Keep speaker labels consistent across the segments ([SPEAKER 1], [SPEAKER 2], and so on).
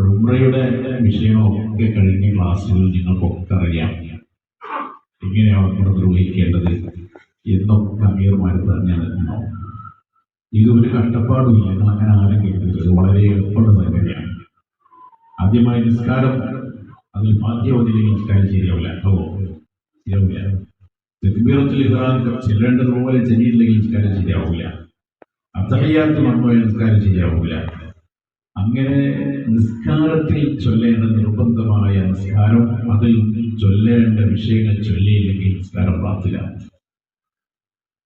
[SPEAKER 1] ഉംറയുടെ വിഷയമൊക്കെ കഴിഞ്ഞ ക്ലാസ്സുകളിൽ നിങ്ങൾക്കൊക്കെ അറിയാം എങ്ങനെയാണ് ഉംറ നിർവഹിക്കേണ്ടത് എന്നൊക്കെ അമീർമാർ പറഞ്ഞു തരുന്നു. ഇതൊരു കഷ്ടപ്പാടുമില്ല, അങ്ങനെ ആരും കേൾക്കുന്നത് വളരെ എളുപ്പമുള്ള സംഗതിയാണ്. ആദ്യമായി നിസ്കാരം, അതിൽ ഫാത്തിഹ ഓതില്ലെങ്കിൽ നിസ്കാരം ശരിയാവില്ല. ശരിയാവില്ല. തക്ബീറത്തുൽ ഇഹ്റാം ചെല്ലേണ്ടതുപോലെ ചെല്ലിയില്ലെങ്കിൽ നിസ്കാരം ശരിയാവില്ല. അത്തഹിയ്യാത്ത് മറന്നുപോയ നിസ്കാരം ശരിയാവില്ല. അങ്ങനെ നിസ്കാരത്തിൽ ചൊല്ലേണ്ട നിർബന്ധമായ നിസ്കാരം, അതിൽ ചൊല്ലേണ്ട വിഷയങ്ങൾ ചൊല്ലിയില്ലെങ്കിൽ നിസ്കാരം ബാത്തിലാണ്.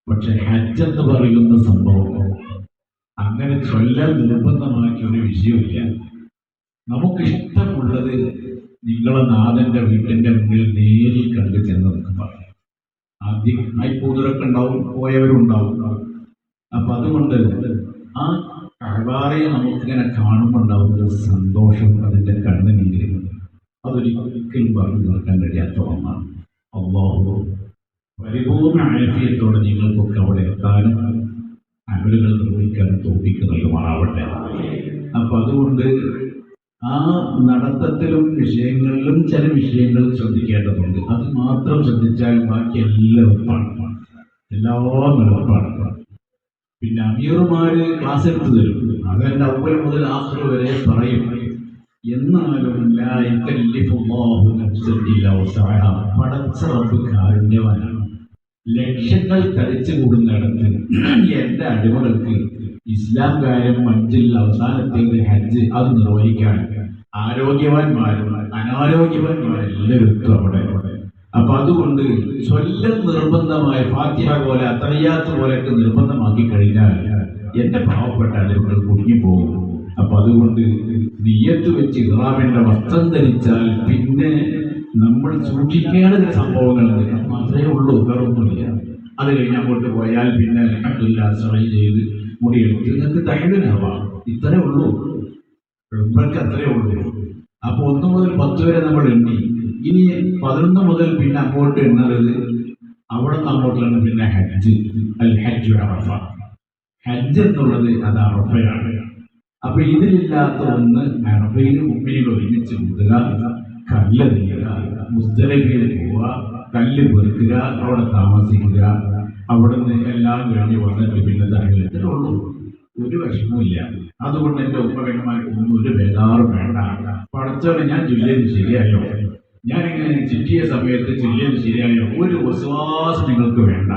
[SPEAKER 1] പക്ഷെ ഹജ്ജ് എന്ന് പറയുന്ന സംഭവം അങ്ങനെ ചൊല്ലാൻ നിർബന്ധമാക്കിയ ഒരു വിഷയമില്ല. നമുക്കിഷ്ടമുള്ളത് നിങ്ങളെ നാഥന്റെ വീട്ടിന്റെ മുന്നിൽ നേരിൽ കണ്ടു ചെന്ന് നമുക്ക് പറയാം. ആദ്യം ആയിപ്പോയവരൊക്കെ ഉണ്ടാവും, പോയവരുണ്ടാവും. അപ്പൊ അതുകൊണ്ട് ആ കഅബയെ നമുക്കിങ്ങനെ കാണുമ്പോൾ ഉണ്ടാവുന്ന ഒരു സന്തോഷം, അതിന്റെ കണ്ണുനീര്, അതൊരിക്കലും പറഞ്ഞു തീർക്കാൻ കഴിയാത്ത ഒന്നാണ്. അല്ലാഹു പരിപൂർണ്ണ ആഫിയത്തോടെ നിങ്ങൾക്കൊക്കെ അവിടെ എത്താനും അമലുകൾ നിർവഹിക്കാനും തൗഫീഖ് നൽകുമാറാവട്ടെ. അപ്പൊ അതുകൊണ്ട് ആ നടത്തത്തിലും വിഷയങ്ങളിലും ചില വിഷയങ്ങൾ ശ്രദ്ധിക്കേണ്ടതുണ്ട്. അത് മാത്രം ശ്രദ്ധിച്ചാൽ ബാക്കി എല്ലാം എളുപ്പമാണ്, എല്ലാം എളുപ്പമാണ്. പിന്നെ അമീറുമാര് ക്ലാസ് എടുത്തു തരും, അതെന്റെ അവ്വൽ മുതൽ ആഖിർ വരെ പറയും. എന്നാലും പടച്ച റബ്ബ് കാരുണ്യവാനാണ്. ലക്ഷങ്ങൾ തടിച്ചു കൂടുന്നിടത്ത് എന്റെ അടിമകൾക്ക് ഇസ്ലാം കാര്യം ഹജ്ജിൽ അവസാനത്തേക്ക് ഹജ്ജ് അത് നിർവഹിക്കാൻ ആരോഗ്യവാന്മാരും അനാരോഗ്യവാന്മാരെല്ലാവരും അവിടെ. അപ്പൊ അതുകൊണ്ട് ചൊല്ലൽ നിർബന്ധമായ ഫാത്തിഹ പോലെ അത്തഹിയ്യാത്ത് പോലെയൊക്കെ നിർബന്ധമാക്കി കഴിഞ്ഞാൽ എന്റെ പാവപ്പെട്ട അടിമകൾ കുടുങ്ങിപ്പോകും. അപ്പൊ അതുകൊണ്ട് നിയ്യത്ത് വെച്ച് ഇഹ്റാമിന്റെ വസ്ത്രം ധരിച്ചാൽ പിന്നെ നമ്മൾ സൂക്ഷിക്കേണ്ട ചില സംഭവങ്ങളുണ്ട്. അത് മാത്രമേ ഉള്ളൂ, വേറൊന്നുമില്ല. അത് കഴിഞ്ഞ് അങ്ങോട്ട് പോയാൽ പിന്നെ അൽഹംദുലില്ലാഹ് സഅയ് ചെയ്ത് മുടിയെടുത്ത് നിങ്ങൾക്ക് തഹ്ലീലാവാം. ഇത്രേ ഉള്ളൂ, ഉംറയ്ക്ക് അത്രേ ഉള്ളൂ. അപ്പൊ 1 മുതൽ 10 വരെ നമ്മൾ എണ്ണി. ഇനി 11 മുതൽ പിന്നെ അങ്ങോട്ട് എണ്ണത്, അവിടെ നിന്ന് അങ്ങോട്ടാണ് പിന്നെ ഹജ്ജ്. അൽ ഹജ്ജു അറഫ. ഹജ്ജ് എന്നുള്ളത് അത് അറഫയാണ്. അപ്പൊ ഇതിലില്ലാത്ത ഒന്ന് അറഫയിൽ മുഅ്മിനീങ്ങൾ ഒരുമിച്ച് കൂട്ടുക, കല്ലെറിയുക, മുസ്ദലിഫയിൽ പോവുക, കല്ല് പെറുക്കുക, അവിടെ താമസിക്കുക, അവിടെ നിന്ന് എല്ലാം കഴിഞ്ഞ് വന്നിട്ട് പിന്നെ തഹ്ലീലേ ഉള്ളൂ. ഒരു വിഷമവുമില്ല. അതുകൊണ്ട് എൻ്റെ ഉമ്മകന്മാർക്കൊന്നും ഒരു ബേജാറും വേണ്ട. പടച്ചോനെ ഞാൻ ചൊല്ലിയത് ശരിയായോ, ഞാനിങ്ങനെ ചിറ്റിയ സമയത്ത് ചൊല്ലിയത് ശരിയായോ, ഒരു വിശ്വാസം നിങ്ങൾക്ക് വേണ്ട.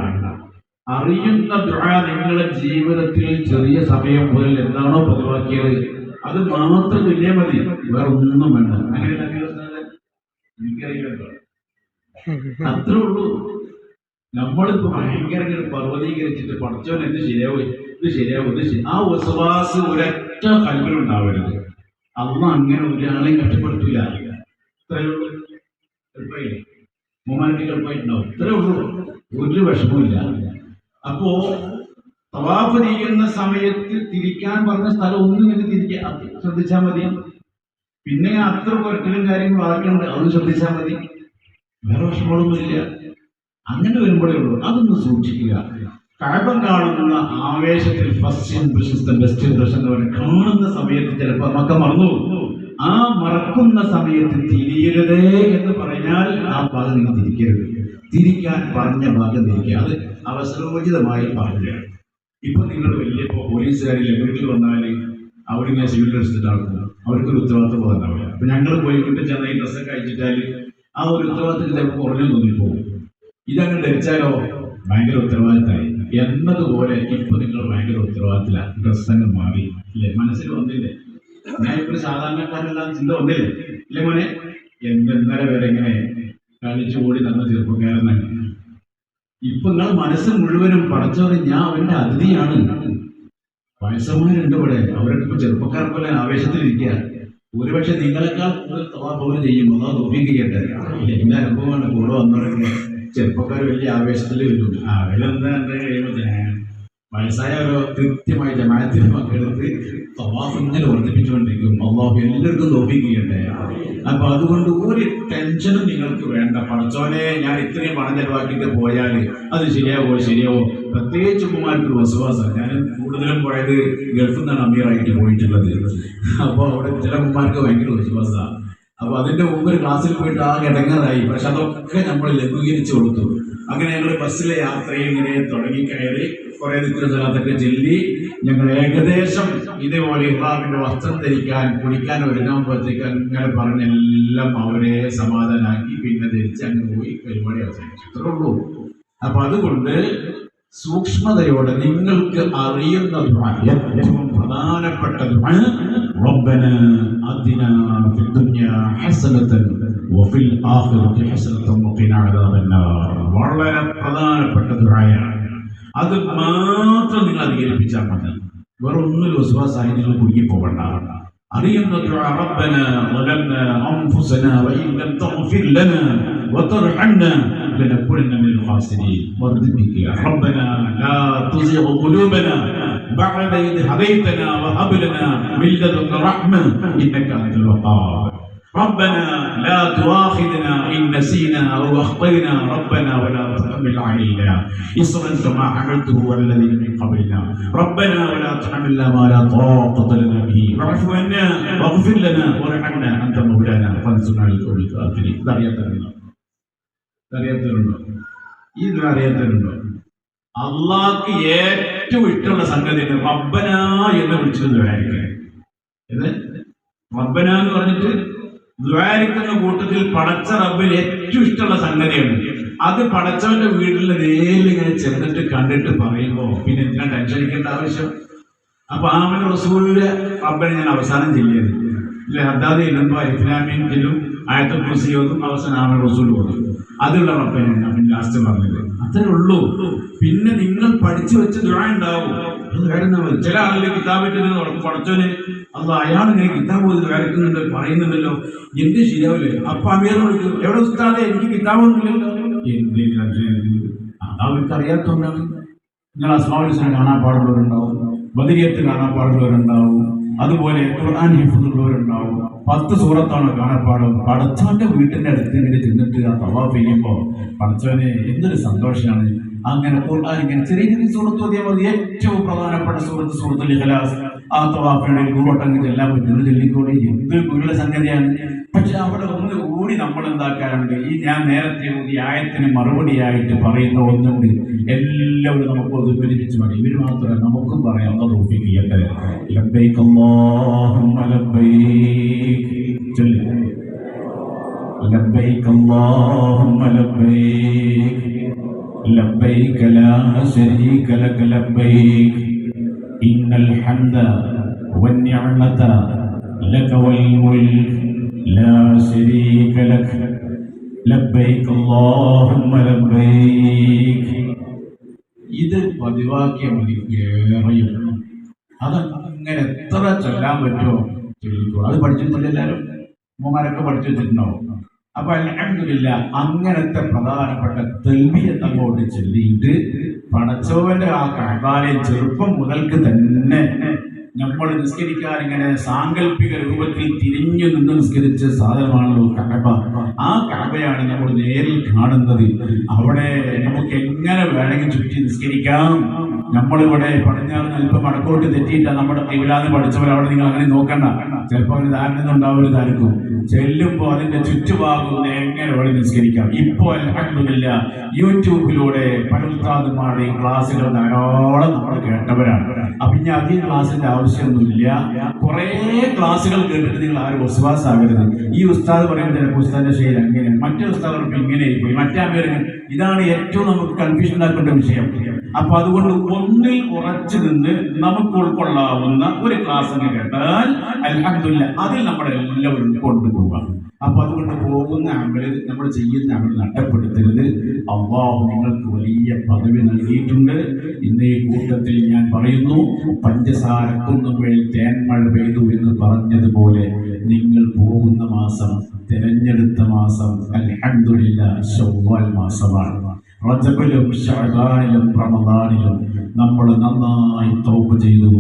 [SPEAKER 1] അറിയുന്ന ദുആ നിങ്ങളുടെ ജീവിതത്തിൽ ചെറിയ സമയം മുതൽ എന്താണോ പതിവാക്കിയത് അത് മാത്രം ചൊല്ലിയാൽ മതി, വേറെ ഒന്നും വേണ്ട. അങ്ങനെ എനിക്കറിയില്ലല്ലോ, അത്രേ ഉള്ളൂ. നമ്മളിപ്പോ ഭയങ്കര പർവ്വതീകരിച്ചിട്ട് പടച്ചോൻ എന്ത് ശരിയാവും, ഇത് ശരിയാവും, ആ വിശ്വാസം ഒരൊറ്റ കൽവിലുണ്ടാവരുത്. അള്ളാഹ് അങ്ങനെ ഒരാളെയും കഷ്ടപ്പെടുത്തില്ല. ഇത്രയേ ഉള്ളൂ. മൂമാറ്റി എളുപ്പമായിട്ടുണ്ടാവും. ഇത്രേ ഉള്ളൂ, ഒരു വിഷമമില്ല. അപ്പോ തവാഫ് ചെയ്യുന്ന സമയത്ത് തിരിക്കാൻ പറഞ്ഞ സ്ഥലം ഒന്നും ഇങ്ങനെ തിരിക്കാൻ ശ്രദ്ധിച്ചാൽ മതി. പിന്നെ അത്ര പുരട്ടലും കാര്യങ്ങളും ആക്കുന്നുണ്ട്, അതൊന്നും ശ്രദ്ധിച്ചാൽ മതി, വേറെ വിഷമങ്ങളൊന്നുമില്ല. അങ്ങനെ വരുമ്പോഴേ ഉള്ളൂ. അതൊന്ന് സൂക്ഷിക്കുക. കഅബ കാണുന്ന ആവേശത്തിൽ ഫസ്റ്റ് ഇംപ്രഷൻ ബെസ്റ്റ് ഇംപ്രഷൻ എന്ന് പറഞ്ഞ് കാണുന്ന സമയത്ത് ചിലപ്പോൾ നമുക്ക് മറന്നു. ആ മറക്കുന്ന സമയത്ത് തിരിയരുതേ എന്ന് പറഞ്ഞാൽ ആ ഭാഗം നിങ്ങൾ തിരിക്കരുത്. തിരിക്കാൻ പറഞ്ഞ ഭാഗം തിരിക്കുക. അത് അവസരോചിതമായി പറയുകയാണ്. ഇപ്പൊ നിങ്ങൾ വലിയ പോലീസുകാരില്ല വീട്ടിൽ വന്നാൽ അവരിങ്ങനെ സിവിൽ ഡ്രസ് ഇട്ടാകും, അവർക്കൊരു ഉത്തരവാദിത്വം പോകുന്നുണ്ടാവില്ല. അപ്പൊ ഞങ്ങൾ പോയി വീട്ടിൽ ചെന്ന ഈ ഡ്രസ്സൊക്കെ അയച്ചിട്ടാൽ ആ ഒരു ഉത്തരവാദിത്തത്തിൽ ചിലപ്പോൾ കുറഞ്ഞു തോന്നിപ്പോകും. ഇതങ്ങ് ധരിച്ചാലോ ഭയങ്കര ഉത്തരവാദിത്തമായി എന്നതുപോലെ ഇപ്പൊ നിങ്ങൾ ഭയങ്കര ഉത്തരവാദിത്തത്തില. ഡ്രസ്സങ്ങ് മാറി അല്ലേ, മനസ്സിൽ വന്നില്ലേ? ഞാൻ ഇപ്പൊ സാധാരണക്കാരെല്ലാം ചിന്ത വന്നില്ലേ അല്ലേ മോനെ? ഇന്നലെ വരെ ഇങ്ങനെ കളിച്ചു കൂടി നടന്ന ചെറുപ്പക്കാരനാണ്. ഇപ്പൊ നിങ്ങൾ മനസ്സ് മുഴുവനും പടച്ചോറ് ഞാൻ അവന്റെ അതിഥിയാണ്. വയസ്സന്മാരുണ്ട് ഇവിടെ, അവരൊക്കെ ഇപ്പൊ ചെറുപ്പക്കാരെ പോലെ ആവേശത്തിലിരിക്കുക. ഒരുപക്ഷെ നിങ്ങളെക്കാൾ കൂടുതൽ തവാഫ് ചെയ്യും. അതാ തൗഫീഖ് ചെയ്യട്ടെ. എന്റെ അനുഭവമാണ്. കൂടെ വന്നവരൊക്കെ ചെറുപ്പക്കാർ വലിയ ആവേശത്തിൽ വരും. അവരെന്താ കഴിയുമ്പോൾ വയസ്സായവരോ കൃത്യമായി ജമാഅത്തിൽ പങ്കെടുത്ത് തവാഫ് ഇങ്ങനെ വർദ്ധിപ്പിച്ചുകൊണ്ടിരിക്കും. അള്ളാഹു എല്ലാവർക്കും തൗഫീഖ് ചെയ്യട്ടെ. അപ്പൊ അതുകൊണ്ട് ഒരു ടെൻഷനും നിങ്ങൾക്ക് വേണ്ട. പടച്ചോനെ ഞാൻ ഇത്രയും പണം ചെലവാക്കിയിട്ട് പോയാൽ അത് ശരിയാവോ. പ്രത്യേകിച്ച് ഉമ്മമാർക്ക് വസുവാസം. ഞാൻ കൂടുതലും പോയത് ഗൾഫിൽ നിന്നാണ് അമീറായിട്ട് പോയിട്ടുള്ളത്. അപ്പോൾ അവിടെ ചില ഉമ്മമാർക്ക് ഭയങ്കര വസുവാസമാണ്. അപ്പൊ അതിന്റെ മുമ്പ് ഒരു ക്ലാസ്സിൽ പോയിട്ട് ആ ഇടങ്ങാറായി. പക്ഷെ അതൊക്കെ നമ്മൾ ലഘൂകരിച്ചു കൊടുത്തു. അങ്ങനെ ഞങ്ങൾ ബസ്സിലെ യാത്രയിൽ ഇങ്ങനെ തുടങ്ങി കയറി കുറെ ദിക്റ് സ്വലാത്തൊക്കെ ചൊല്ലി ഞങ്ങൾ ഏകദേശം ഇതേപോലെ ഇഹ്റാമിന്റെ വസ്ത്രം ധരിക്കാൻ കുടിക്കാൻ ഒരുങ്ങാകുമ്പോഴത്തേക്ക് അങ്ങനെ പറഞ്ഞെല്ലാം അവരെ സമാധാനാക്കി പിന്നെ ധരിച്ച് അങ്ങ് പോയി പരിപാടി അവസാനിച്ചു. ഇത്രേ ഉള്ളൂ. അപ്പൊ അതുകൊണ്ട് സൂക്ഷ്മതയോടെ നിങ്ങൾക്ക് അറിയുന്ന ഏറ്റവും പ്രധാനപ്പെട്ട റബ്ബനാ അതിനാ ഫിദ് ദുനിയാ ഹസനതൻ വഫിൽ ആഖിറതി ഹസനതൻ വഖിനാ അദാബന്നാർ. വളരെ പ്രധാനപ്പെട്ട ദുആയാണ്. അത് മാത്രം നിങ്ങൾ അധികരിപ്പിച്ചാൽ മതി. വേറെ ഒന്നിലും വിശ്വാസമായി നിങ്ങൾ കുടുങ്ങി പോകണ്ട. അറിയുന്ന ദുആ റബ്ബനാ വലംനാ അൻഫുസനാ വഇൻ ലം തഗ്ഫിർ ലനാ വതർഹംനാ ലനകൂനന്ന മിനൽ ഖാസിരീൻ. വർദ്ധിപ്പിക്കുക. റബ്ബനാ ലാ തുസിഗ് ഖുലൂബനാ ബഅദ ഇദ് ഹദൈതനാ വഹബ് ലനാ മിൻ ലദുൻക റഹ്മ ഇന്നക അൻതൽ വഹാബ്. ربنا لا تؤاخذنا إن نسينا أو أخطأنا ربنا ولا تحمل علينا إصرا كما حملته على الذين من قبلنا ربنا ولا تحملنا ما لا طاقة لنا به واعف عنا واغفر لنا وارحمنا أنت مولانا فانصرنا على القوم الكافرين. അറിയാത്തവരുണ്ടോ? അള്ളാഹ്ക്ക് ഏറ്റവും ഇഷ്ടമുള്ള സംഗതി റബ്ബന എന്ന് വിളിച്ചത് റബ്ബന എന്ന് പറഞ്ഞിട്ട് ദ്വാരിക്കുന്ന കൂട്ടത്തിൽ പടച്ച റബ്ബിൽ ഏറ്റവും ഇഷ്ടമുള്ള സംഗതിയാണ്. അത് പടച്ചവന്റെ വീട്ടിലെ നേരിൽ ഇങ്ങനെ ചെന്നിട്ട് കണ്ടിട്ട് പറയുമ്പോ പിന്നെ എന്തിനാ ടെൻഷൻ അടിക്കേണ്ട ആവശ്യം? അപ്പൊ ആമൻ റസൂലിന്റെ റബ്ബനെ ഞാൻ അവസാനം ചെല്ലിയത് ഇല്ല. ഹദ്ദാദ് ഇടുമ്പോ ഇസ്ലാമിയും ചെല്ലും, ആയത്തുൽ കുർസി ഓതും, അവസാനം ആമൻ റസൂൽ ഓതും. അതുള്ള റബ്ബനെയാണ് അവൻ ലാസ്റ്റ് പറഞ്ഞത്. അത്രേ ഉള്ളൂ. പിന്നെ നിങ്ങൾ പഠിച്ചു വെച്ച ദുആ ഉണ്ടാവും. ചില ആളുകൾ കിതാബിട്ട് പടച്ചോന് അല്ല അയാൾ ഇങ്ങനെ കിതാബ് വരയ്ക്കുന്നുണ്ട് പറയുന്നുണ്ടല്ലോ, എന്ത് ശരിയാവില്ലേ? അപ്പൊ അമീറിനോട് എവിടെ ഉസ്താദേ എനിക്ക് കിതാബൊന്നുമില്ലല്ലോ. അതവർക്ക് അറിയാത്തതുകൊണ്ടാണ്. നിങ്ങൾ അസ്മാഉൽ ഹുസ്ന കാണാൻ പാടുള്ളവരുണ്ടാവും, ബദരിയത്ത് കാണാൻ പാടുള്ളവരുണ്ടാവും, അതുപോലെ ഖുർആൻ ഹിഫ്ളുള്ളവരുണ്ടാവും. 10 സൂറത്താണ് കാണാപ്പാടും. പടച്ചവന്റെ വീട്ടിന്റെ അടുത്ത് ഇങ്ങനെ ചെന്നിട്ട് ആ തവാഫ് ചെയ്യുമ്പോൾ പടച്ചവനെ എന്തൊരു സന്തോഷമാണ്. അങ്ങനെ ഖുർആൻ ഇങ്ങനെ ചെറിയ ചെറിയ സൂറത്ത് ഓതിയാൽ മതി. ഏറ്റവും പ്രധാനപ്പെട്ട സൂറത്തുൽ ഇഖ്ലാസ് ആ തവാഫിനിടയിൽ കൂട്ടങ്ങ് ചെല്ലാൻ പറ്റുന്നത് ചൊല്ലിക്കൂടി. എന്ത് ഗുരുള്ള സംഗതിയാണ്. പക്ഷെ അവിടെ ഒന്ന് കൂടി നമ്മൾ എന്താക്കാറുണ്ട്, ഈ ഞാൻ നേരത്തെ ഈ ആയത്തിന് മറുപടിയായിട്ട് പറയുന്ന ഒന്നുണ്ട്. എല്ലാവരും നമുക്ക് ഉദ്ബോധിപ്പിച്ച് മതി. ഇവര് മാത്രമേ നമുക്കും പറയാം. ഒന്ന് തോൽപ്പിക്കട്ടെ. ലബ്ബൈക അല്ലാഹുമ്മ ലബ്ബൈക ചൊല്ലി. ലബ്ബൈക അല്ലാഹുമ്മ ലബ്ബൈക ലബ്ബൈക ലാ ശരീക ലക ലബ്ബൈക ഇന്നൽ ഹംദ വന്നിഅമത ലക വൽ മുൽക് ലാ ശരീക ലക ലബ്ബൈക അല്ലാഹുമ്മ ലബ്ബൈക. ഇത് പതിവാക്കിയ മതി. ഏറെയും അതങ്ങനെ എത്ര ചൊല്ലാൻ പറ്റുമോ ചൊല്ലിക്കോ. അത് പഠിച്ചിട്ടില്ല എല്ലാവരും. ഉമ്മമാരൊക്കെ പഠിച്ചു വെച്ചിട്ടുണ്ടാവും. അപ്പൊ അൽഹംദുലില്ലാ അങ്ങനത്തെ പ്രധാനപ്പെട്ട തൽബിയത്ത് അങ്ങോട്ട് ചൊല്ലിയിട്ട് പടച്ചവന്റെ ആ കഅബയിൽ ചെറുപ്പം മുതൽക്ക് തന്നെ നമ്മൾ നിസ്കരിക്കാൻ ഇങ്ങനെ സാങ്കല്പിക രൂപത്തിൽ തിരിഞ്ഞു നിന്ന് നിസ്കരിച്ച സാധനമാണല്ലോ കഅബ. ആ കഅബയാണ് നമ്മൾ നേരിൽ കാണുന്നത്. അവിടെ നമുക്ക് എങ്ങനെ വേണമെങ്കിൽ ചുറ്റി നിസ്കരിക്കാം. നമ്മളിവിടെ പടിഞ്ഞാറ് അല്പം വടക്കോട്ട് തെറ്റിയിട്ടാ നമ്മുടെ ഇവലാന്ന് പഠിച്ചവർ. അവിടെ നിങ്ങൾ അങ്ങനെ നോക്കണ്ട. ചിലപ്പോൾ ഒരു ധാരണ ഉണ്ടാവരുതായിരിക്കും. ചെല്ലുമ്പോൾ അതിന്റെ ചുറ്റുഭാഗം എങ്ങനെ വേണം നിസ്കരിക്കാം. ഇപ്പോൾ അൽഹംദുലില്ലാ യൂട്യൂബിലൂടെ പല ഉസ്താദുമാരുടെയും ക്ലാസ്സുകൾ ധാരാളം നമ്മൾ കേട്ടവരാണ്. അപ്പൊ ഇനി അധികം ക്ലാസ്സിന്റെ ആവശ്യമൊന്നുമില്ല. കുറെ ക്ലാസ്സുകൾ കേട്ടിട്ട് നിങ്ങൾ ആരും വസ്വാസാകരുത്. ഈ ഉസ്താദ് പറയുമ്പോൾ ചിലപ്പോൾ ഉസ്താദിന്റെ ശൈലി അങ്ങനെ, മറ്റേ ഉസ്താദ് പറയുമ്പോൾ ഇങ്ങനെ പോയി, മറ്റേ അമീറിന്. ഇതാണ് ഏറ്റവും നമുക്ക് കൺഫ്യൂഷൻ ആക്കേണ്ട വിഷയം. അപ്പൊ അതുകൊണ്ട് ഒന്നിൽ ഉറച്ചു നിന്ന് നമുക്ക് ഉൾക്കൊള്ളാവുന്ന ഒരു ക്ലാസ് അങ്ങ് കേട്ടാൽ അൽഹംദുലില്ലാ അതിൽ നമ്മളെല്ലാവരും ഉൾക്കൊണ്ടുപോകാം. അപ്പൊ അതുകൊണ്ട് പോകുന്ന അമല് നമ്മൾ ചെയ്യുന്ന അമല് നഷ്ടപ്പെടുത്തരുത്. അല്ലാഹു നിങ്ങൾക്ക് വലിയ പദവി നൽകിയിട്ടുണ്ട്. ഇന്നേ കൂട്ടത്തിൽ ഞാൻ പറയുന്നു, പഞ്ചസാര കുന്നുമേൽ തേന്മഴ പെയ്തു എന്ന് പറഞ്ഞതുപോലെ നിങ്ങൾ പോകുന്ന മാസം, തിരഞ്ഞെടുത്ത മാസം അൽഹംദുലില്ലാ ശവ്വാൽ മാസമാണ്. റജബിലും ശഅബാനിലും റമദാനിലും നമ്മൾ നന്നായി തൗബ ചെയ്തു